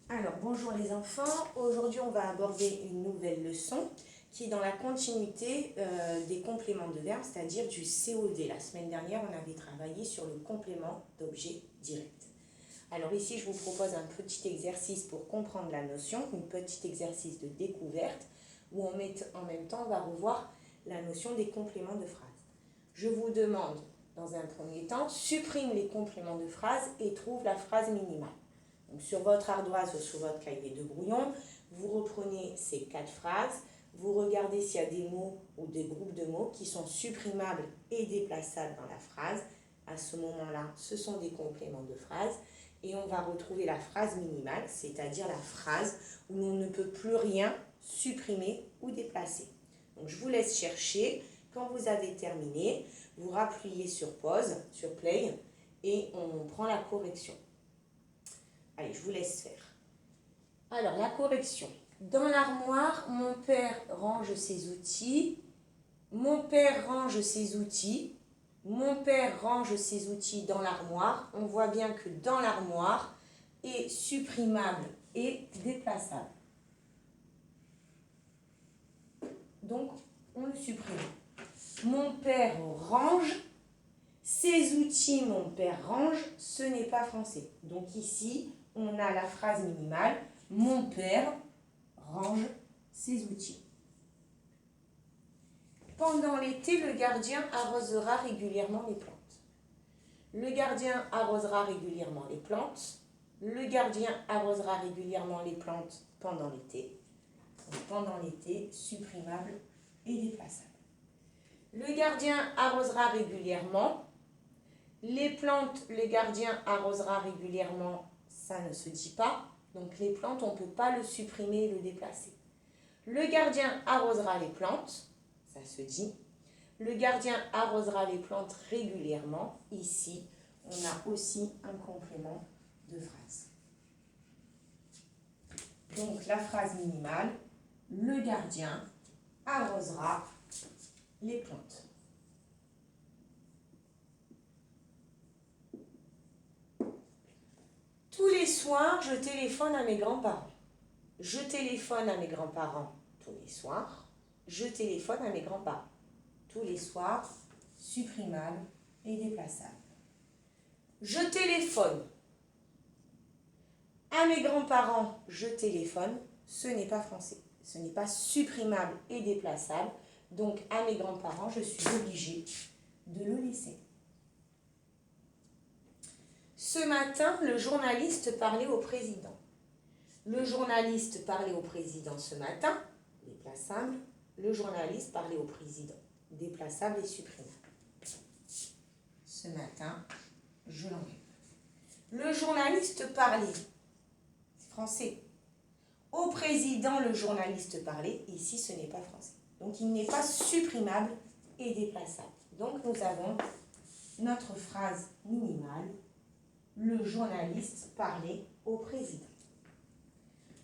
Alors, bonjour les enfants. Aujourd'hui, on va aborder une nouvelle leçon qui est dans la continuité des compléments de verbes, c'est-à-dire du COD. La semaine dernière, on avait travaillé sur le complément d'objet direct. Alors ici, je vous propose un petit exercice pour comprendre la notion, un petit exercice de découverte, où en même temps, on va revoir la notion des compléments de phrase. Je vous demande, dans un premier temps, supprime les compléments de phrase et trouve la phrase minimale. Donc, sur votre ardoise ou sur votre cahier de brouillon, vous reprenez ces 4 phrases, vous regardez s'il y a des mots ou des groupes de mots qui sont supprimables et déplaçables dans la phrase. À ce moment-là, ce sont des compléments de phrase et on va retrouver la phrase minimale, c'est-à-dire la phrase où on ne peut plus rien supprimer ou déplacer. Donc, je vous laisse chercher. Quand vous avez terminé, vous rappuyez sur pause, sur play et on prend la correction. Allez, je vous laisse faire. Alors, la correction. Dans l'armoire, mon père range ses outils. Mon père range ses outils. Mon père range ses outils dans l'armoire. On voit bien que dans l'armoire est supprimable et déplaçable. Donc, on le supprime. Mon père range ses outils, mon père range, ce n'est pas français. Donc ici, on a la phrase minimale, mon père range ses outils. Pendant l'été, le gardien arrosera régulièrement les plantes. Le gardien arrosera régulièrement les plantes. Le gardien arrosera régulièrement les plantes pendant l'été. Pendant l'été, supprimable et déplaçable. Le gardien arrosera régulièrement. Les plantes, le gardien arrosera régulièrement, ça ne se dit pas. Donc les plantes, on ne peut pas le supprimer et le déplacer. Le gardien arrosera les plantes, ça se dit. Le gardien arrosera les plantes régulièrement. Ici, on a aussi un complément de phrase. Donc la phrase minimale, le gardien arrosera les plantes. Tous les soirs, je téléphone à mes grands-parents. Je téléphone à mes grands-parents tous les soirs. Je téléphone à mes grands-parents. Tous les soirs, supprimable et déplaçable. Je téléphone à mes grands-parents, je téléphone, ce n'est pas français. Ce n'est pas supprimable et déplaçable. Donc, à mes grands-parents, je suis obligée de le laisser. Ce matin, le journaliste parlait au président. Le journaliste parlait au président ce matin, déplaçable. Le journaliste parlait au président, déplaçable et supprimable. Ce matin, je l'enlève. Le journaliste parlait, c'est français. Au président, le journaliste parlait, ici ce n'est pas français. Donc il n'est pas supprimable et déplaçable. Donc nous avons notre phrase minimale, le journaliste parlait au président.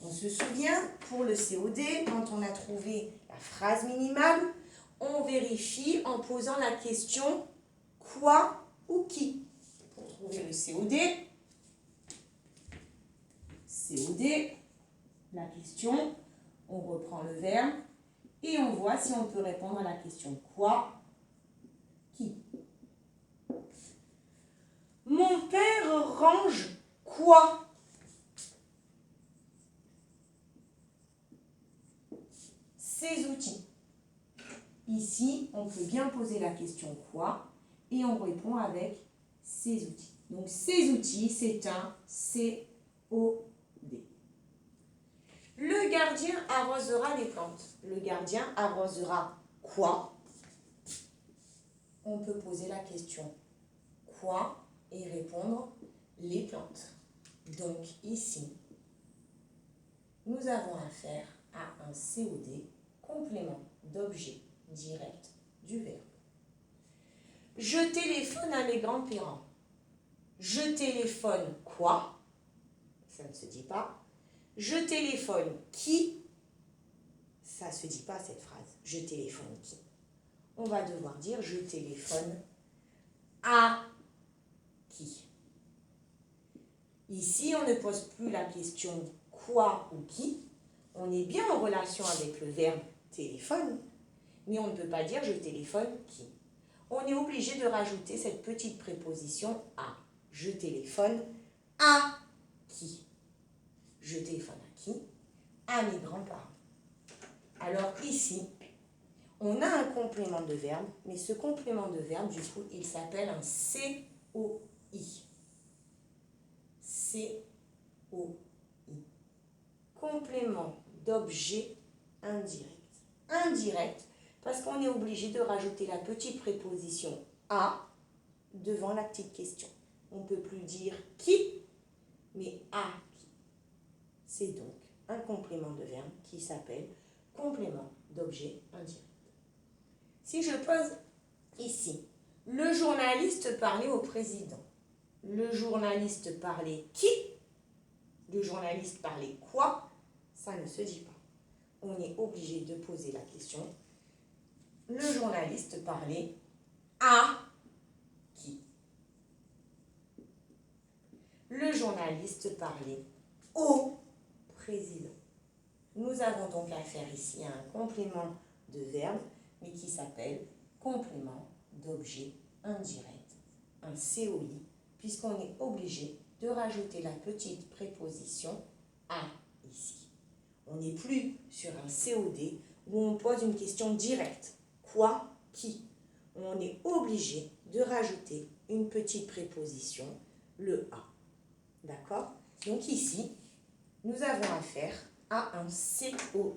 On se souvient, pour le COD, quand on a trouvé la phrase minimale, on vérifie en posant la question quoi ou qui. Pour trouver le COD, la question, on reprend le verbe et on voit si on peut répondre à la question quoi, qui. Mon père range quoi? Ses outils. Ici, on peut bien poser la question quoi et on répond avec ses outils. Donc, ses outils, c'est un COD. Le gardien arrosera les plantes. Le gardien arrosera quoi? On peut poser la question quoi et répondre les plantes. Donc, ici, nous avons affaire à un COD, complément d'objet direct du verbe. Je téléphone à mes grands-parents. Je téléphone quoi? Ça ne se dit pas. Je téléphone qui? Ça ne se dit pas cette phrase. Je téléphone qui? On va devoir dire je téléphone à qui? Ici, on ne pose plus la question quoi ou qui, on est bien en relation avec le verbe téléphone, mais on ne peut pas dire je téléphone qui. On est obligé de rajouter cette petite préposition à. Je téléphone à qui? Je téléphone à qui? À mes grands-parents. Alors ici, on a un complément de verbe, mais ce complément de verbe, du coup, il s'appelle un COI. COI. Complément d'objet indirect. Indirect, parce qu'on est obligé de rajouter la petite préposition à devant la petite question. On ne peut plus dire qui, mais à qui. C'est donc un complément de verbe qui s'appelle complément d'objet indirect. Si je pose ici, le journaliste parlait au président. Le journaliste parlait qui? Le journaliste parlait quoi? Ça ne se dit pas. On est obligé de poser la question. Le journaliste parlait à qui? Le journaliste parlait au président. Nous avons donc affaire ici à un complément de verbe, mais qui s'appelle complément d'objet indirect, un COI, puisqu'on est obligé de rajouter la petite préposition à ici. On n'est plus sur un COD où on pose une question directe. Quoi, qui? On est obligé de rajouter une petite préposition, le à. D'accord? Donc ici, nous avons affaire à un COI.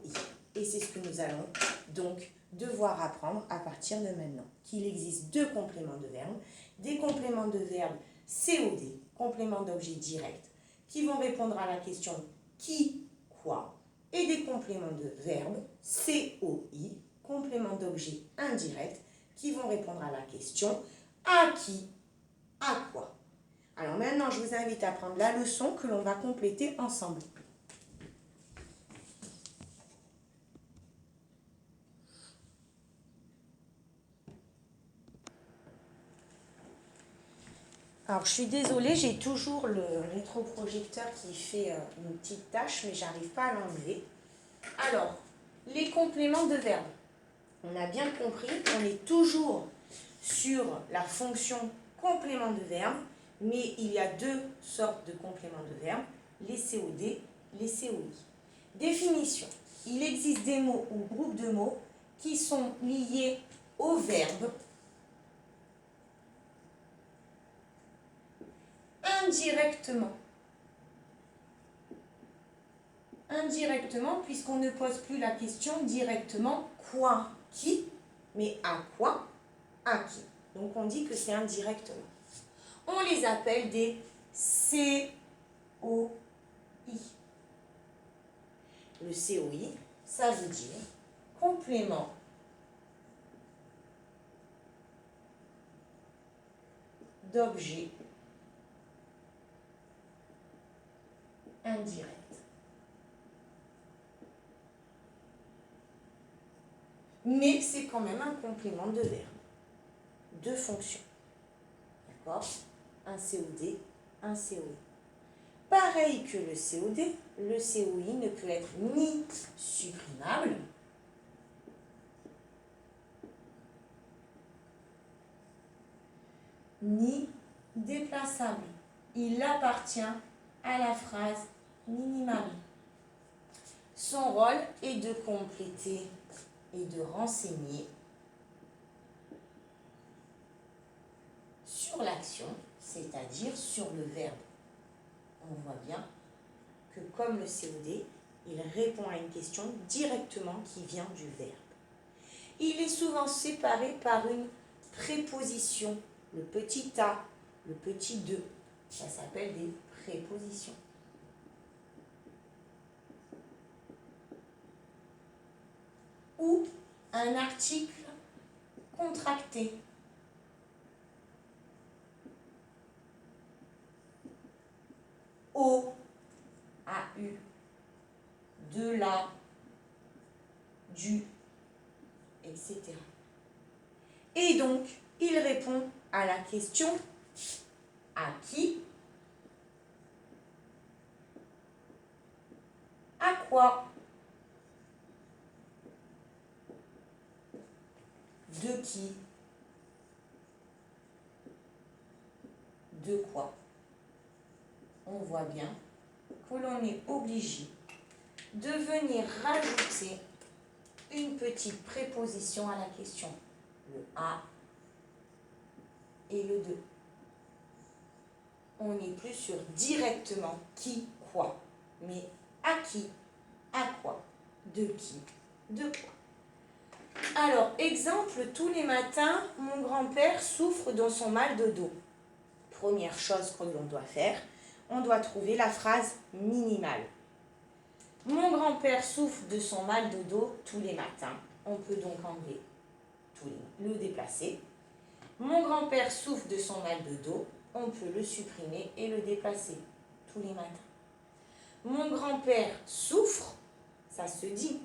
Et c'est ce que nous allons donc devoir apprendre à partir de maintenant. Qu'il existe deux compléments de verbe, des compléments de verbe COD, complément d'objet direct, qui vont répondre à la question qui, quoi, et des compléments de verbe COI, complément d'objet indirect, qui vont répondre à la question à qui, à quoi. Alors maintenant, je vous invite à prendre la leçon que l'on va compléter ensemble. Alors, je suis désolée, j'ai toujours le rétroprojecteur qui fait une petite tâche, mais j'arrive pas à l'enlever. Alors, les compléments de verbe. On a bien compris, on est toujours sur la fonction complément de verbe, mais il y a deux sortes de compléments de verbe, les COD, les COI. Définition. Il existe des mots ou groupes de mots qui sont liés au verbe indirectement. Indirectement, puisqu'on ne pose plus la question directement quoi, qui, mais à quoi, à qui. Donc on dit que c'est indirectement. On les appelle des COI. Le COI, ça veut dire complément d'objet indirect. Mais c'est quand même un complément de verbe, de fonction. D'accord? Un COD, un COI. Pareil que le COD, le COI ne peut être ni supprimable, ni déplaçable. Il appartient à la phrase minimale. Son rôle est de compléter et de renseigner sur l'action, c'est-à-dire sur le verbe. On voit bien que comme le COD, il répond à une question directement qui vient du verbe. Il est souvent séparé par une préposition, le petit a, le petit de. Ça s'appelle des prépositions. Ou un article contracté. Au, a eu, de la, du, etc. Et donc, il répond à la question à qui, quoi? De qui? De quoi? On voit bien que l'on est obligé de venir rajouter une petite préposition à la question. Le à et le de. On n'est plus sur directement qui, quoi, mais à qui, à quoi, de qui, de quoi. Alors, exemple, tous les matins, mon grand-père souffre dans son mal de dos. Première chose que l'on doit faire, on doit trouver la phrase minimale. Mon grand-père souffre de son mal de dos tous les matins. On peut donc enlever le déplacer. Mon grand-père souffre de son mal de dos. On peut le supprimer et le déplacer tous les matins. Mon grand-père souffre, ça se dit.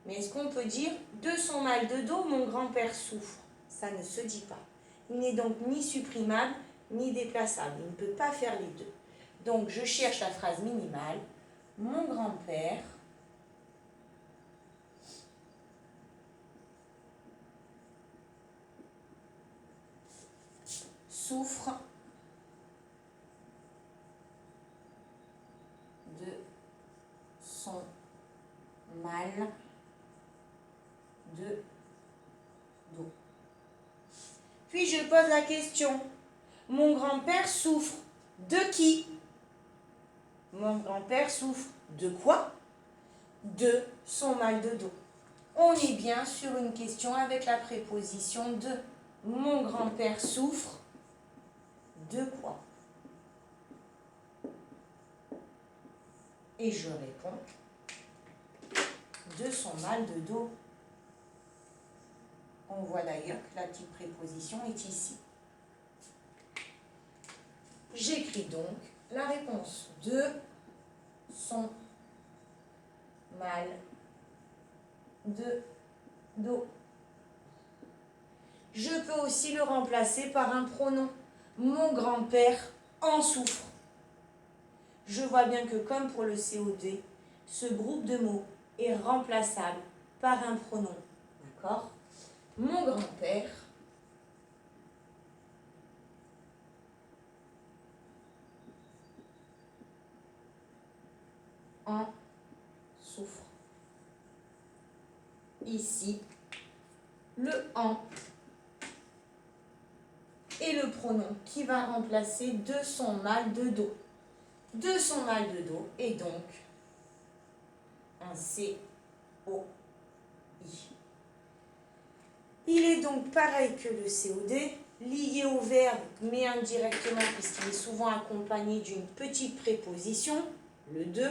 Mais est-ce qu'on peut dire de son mal de dos, mon grand-père souffre? Ça ne se dit pas. Il n'est donc ni supprimable ni déplaçable. Il ne peut pas faire les deux. Donc je cherche la phrase minimale. Mon grand-père souffre de son mal de dos. Puis je pose la question. Mon grand-père souffre de qui? Mon grand-père souffre de quoi? De son mal de dos. On est bien sur une question avec la préposition de. Mon grand-père souffre de quoi? Et je réponds de son mal de dos. On voit d'ailleurs que la petite préposition est ici. J'écris donc la réponse de son mal de dos. Je peux aussi le remplacer par un pronom. Mon grand-père en souffre. Je vois bien que comme pour le COD, ce groupe de mots est remplaçable par un pronom. D'accord? Mon grand-père en souffre. Ici, le en est le pronom qui va remplacer de son mal de dos. De son mal de dos et donc un COI. Il est donc pareil que le COD, lié au verbe, mais indirectement puisqu'il est souvent accompagné d'une petite préposition, le de.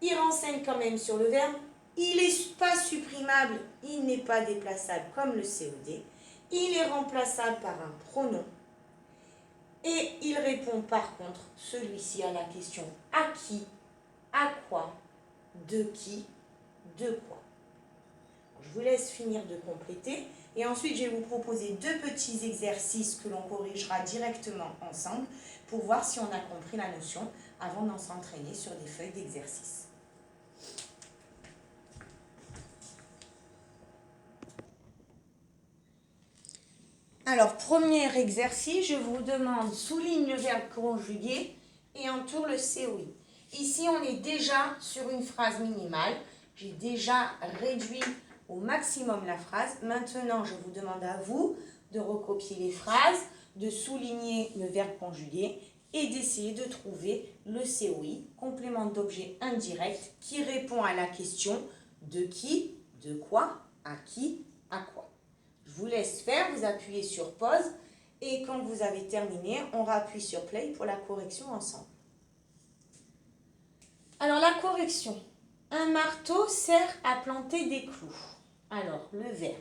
Il renseigne quand même sur le verbe. Il n'est pas supprimable, il n'est pas déplaçable comme le COD. Il est remplaçable par un pronom. Et il répond par contre, celui-ci, à la question à qui, à quoi, de qui, de quoi. Je vous laisse finir de compléter et ensuite je vais vous proposer deux petits exercices que l'on corrigera directement ensemble pour voir si on a compris la notion avant d'en s'entraîner sur des feuilles d'exercice. Alors, premier exercice, je vous demande, souligne le verbe conjugué et entoure le COI. Ici, on est déjà sur une phrase minimale. J'ai déjà réduit au maximum la phrase. Maintenant, je vous demande à vous de recopier les phrases, de souligner le verbe conjugué et d'essayer de trouver le COI, complément d'objet indirect, qui répond à la question de qui, de quoi, à qui, à quoi. Je vous laisse faire, vous appuyez sur pause et quand vous avez terminé, on rappuie sur play pour la correction ensemble. Alors la correction. Un marteau sert à planter des clous. Alors le verbe.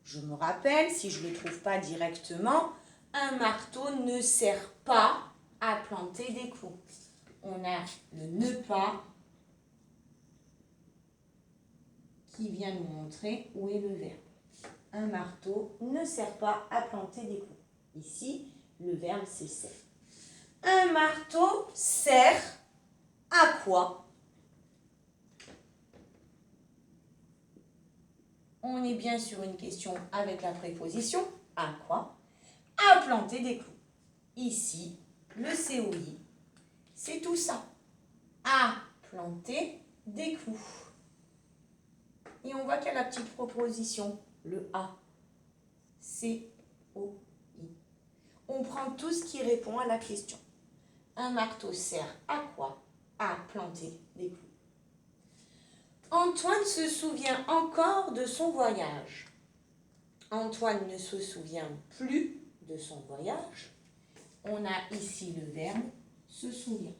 Je me rappelle, si je ne le trouve pas directement, un marteau ne sert pas à planter des clous. On a le ne pas qui vient nous montrer où est le verbe. Un marteau ne sert pas à planter des clous. Ici, le verbe c'est sert. Un marteau sert à quoi? On est bien sur une question avec la préposition à quoi? À planter des clous. Ici, le COI, c'est tout ça. À planter des clous. Et on voit qu'il y a la petite proposition, le A. C-O-I. On prend tout ce qui répond à la question. Un marteau sert à quoi? À planter des clous. Antoine se souvient encore de son voyage. Antoine ne se souvient plus de son voyage. On a ici le verbe se souvient.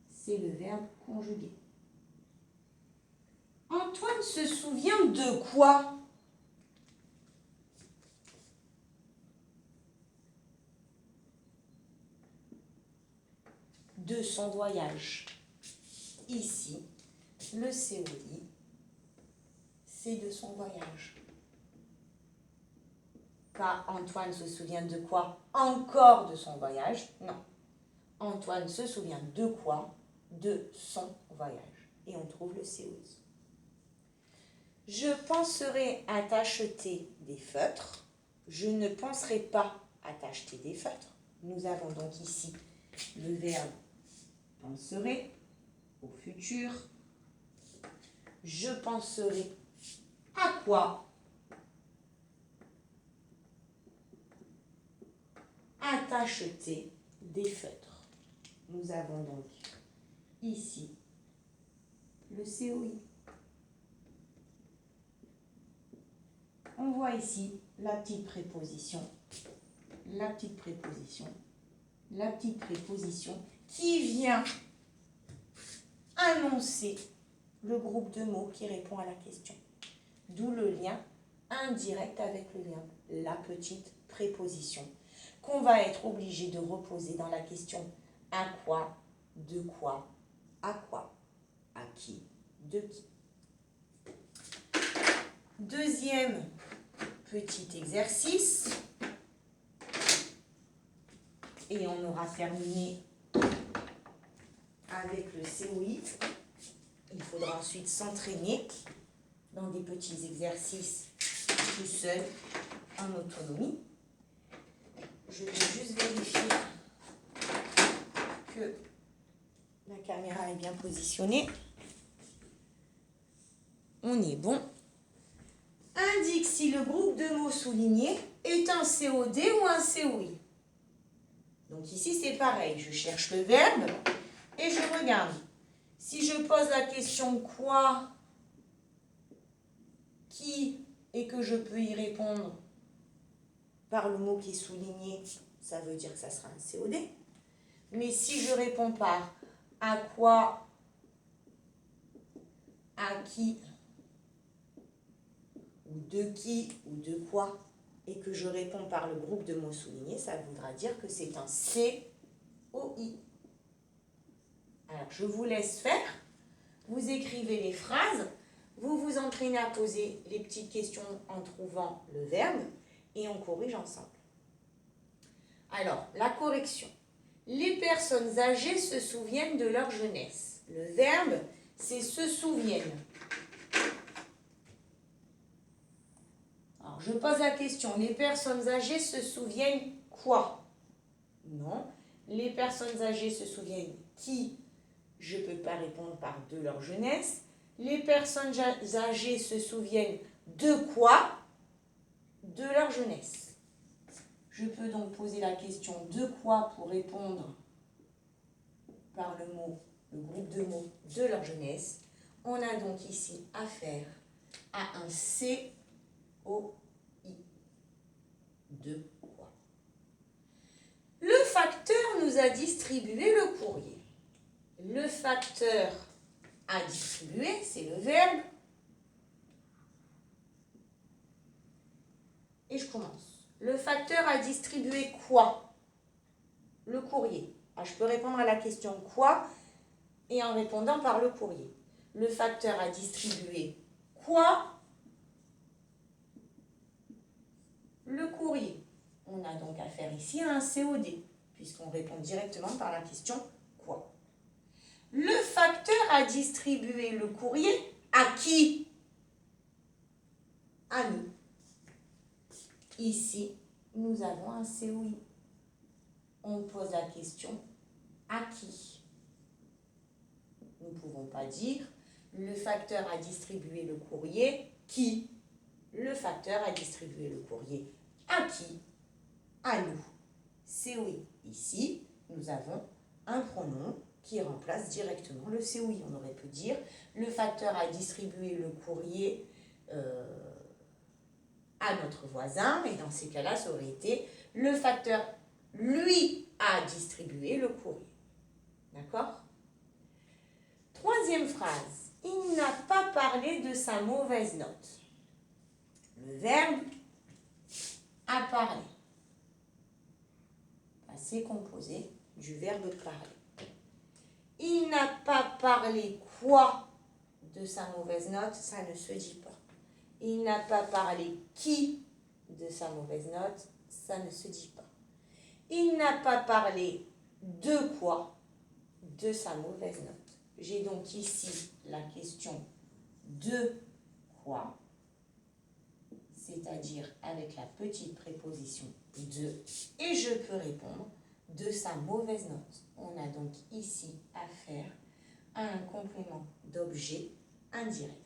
C'est le verbe conjugué. Antoine se souvient de quoi? De son voyage. Ici, le COI, c'est de son voyage. Pas Antoine se souvient de quoi? Encore de son voyage. Non. Antoine se souvient de quoi? De son voyage. Et on trouve le COI. Je penserai à t'acheter des feutres. Je ne penserai pas à t'acheter des feutres. Nous avons donc ici le verbe penserai au futur. Je penserai à quoi? À t'acheter des feutres. Nous avons donc ici le COI. On voit ici la petite préposition, la petite préposition, la petite préposition qui vient annoncer le groupe de mots qui répond à la question. D'où le lien indirect avec le verbe, la petite préposition, qu'on va être obligé de reposer dans la question à quoi, de quoi, à quoi, à qui, de qui. Deuxième petit exercice, et on aura terminé avec le COI. Il faudra ensuite s'entraîner dans des petits exercices tout seul, en autonomie. Je vais juste vérifier que la caméra est bien positionnée. On est bon. Indique si le groupe de mots soulignés est un COD ou un COI. Donc ici, c'est pareil. Je cherche le verbe et je regarde. Si je pose la question quoi, qui, et que je peux y répondre par le mot qui est souligné, ça veut dire que ça sera un COD. Mais si je réponds par à quoi, à qui, ou de quoi, et que je réponds par le groupe de mots soulignés, ça voudra dire que c'est un COI. Alors, je vous laisse faire. Vous écrivez les phrases, vous vous entraînez à poser les petites questions en trouvant le verbe, et on corrige ensemble. Alors, la correction. Les personnes âgées se souviennent de leur jeunesse. Le verbe, c'est se souviennent. Alors, je pose la question. Les personnes âgées se souviennent quoi? Non. Les personnes âgées se souviennent qui? Je ne peux pas répondre par de leur jeunesse. Les personnes âgées se souviennent de quoi? De leur jeunesse. Je peux donc poser la question de quoi pour répondre par le groupe de mots de leur jeunesse. On a donc ici affaire à un COI. De quoi? Le facteur nous a distribué le courrier. Le facteur à distribuer, c'est le verbe. Et je commence. Le facteur a distribué quoi? Le courrier. Je peux répondre à la question quoi et en répondant par le courrier. Le facteur a distribué quoi? Le courrier. On a donc affaire ici à un COD, puisqu'on répond directement par la question quoi? Le facteur a distribué le courrier à qui? à nous. Ici, nous avons un COI. On pose la question, à qui? Nous ne pouvons pas dire, le facteur a distribué le courrier, qui? Le facteur a distribué le courrier, à qui? À nous. COI. Ici, nous avons un pronom qui remplace directement le COI. On aurait pu dire, le facteur a distribué le courrier à notre voisin, et dans ces cas-là, ça aurait été, le facteur, lui, a distribué le courrier. D'accord? Troisième phrase, il n'a pas parlé de sa mauvaise note. Le verbe a parlé. Passé composé du verbe parler. Il n'a pas parlé quoi de sa mauvaise note, ça ne se dit pas. Il n'a pas parlé qui de sa mauvaise note, ça ne se dit pas. Il n'a pas parlé de quoi de sa mauvaise note. J'ai donc ici la question de quoi, c'est-à-dire avec la petite préposition de, et je peux répondre de sa mauvaise note. On a donc ici affaire à un complément d'objet indirect.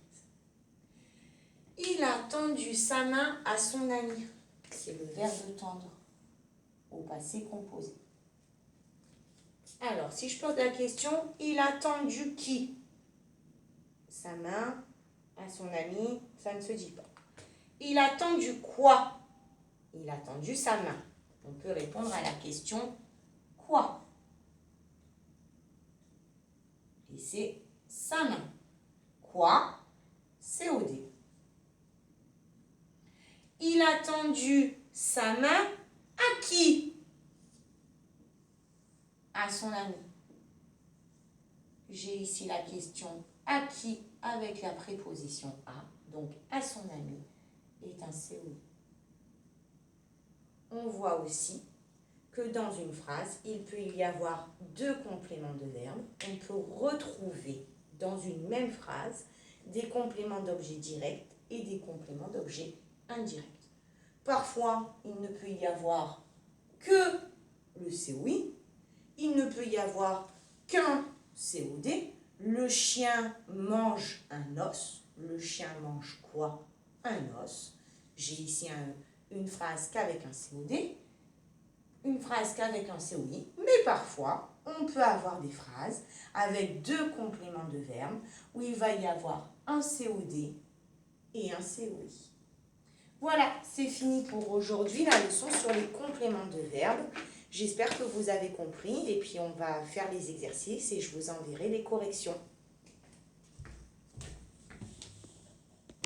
Il a tendu sa main à son ami. C'est le verbe tendre au passé composé. Alors, si je pose la question, il a tendu qui? Sa main à son ami, ça ne se dit pas. Il a tendu quoi? Il a tendu sa main. On peut répondre à la question quoi? Et c'est sa main. Quoi? COD. Il a tendu sa main à qui? À son ami. J'ai ici la question à qui avec la préposition à, donc à son ami, est un COI. On voit aussi que dans une phrase, il peut y avoir deux compléments de verbe. On peut retrouver dans une même phrase des compléments d'objet direct et des compléments d'objet indirect. Parfois, il ne peut y avoir que le COI, il ne peut y avoir qu'un COD. Le chien mange un os. Le chien mange quoi? Un os. J'ai ici une phrase qu'avec un COD, une phrase qu'avec un COI, mais parfois, on peut avoir des phrases avec deux compléments de verbe où il va y avoir un COD et un COI. Voilà, c'est fini pour aujourd'hui, la leçon sur les compléments de verbe. J'espère que vous avez compris et puis on va faire les exercices et je vous enverrai les corrections.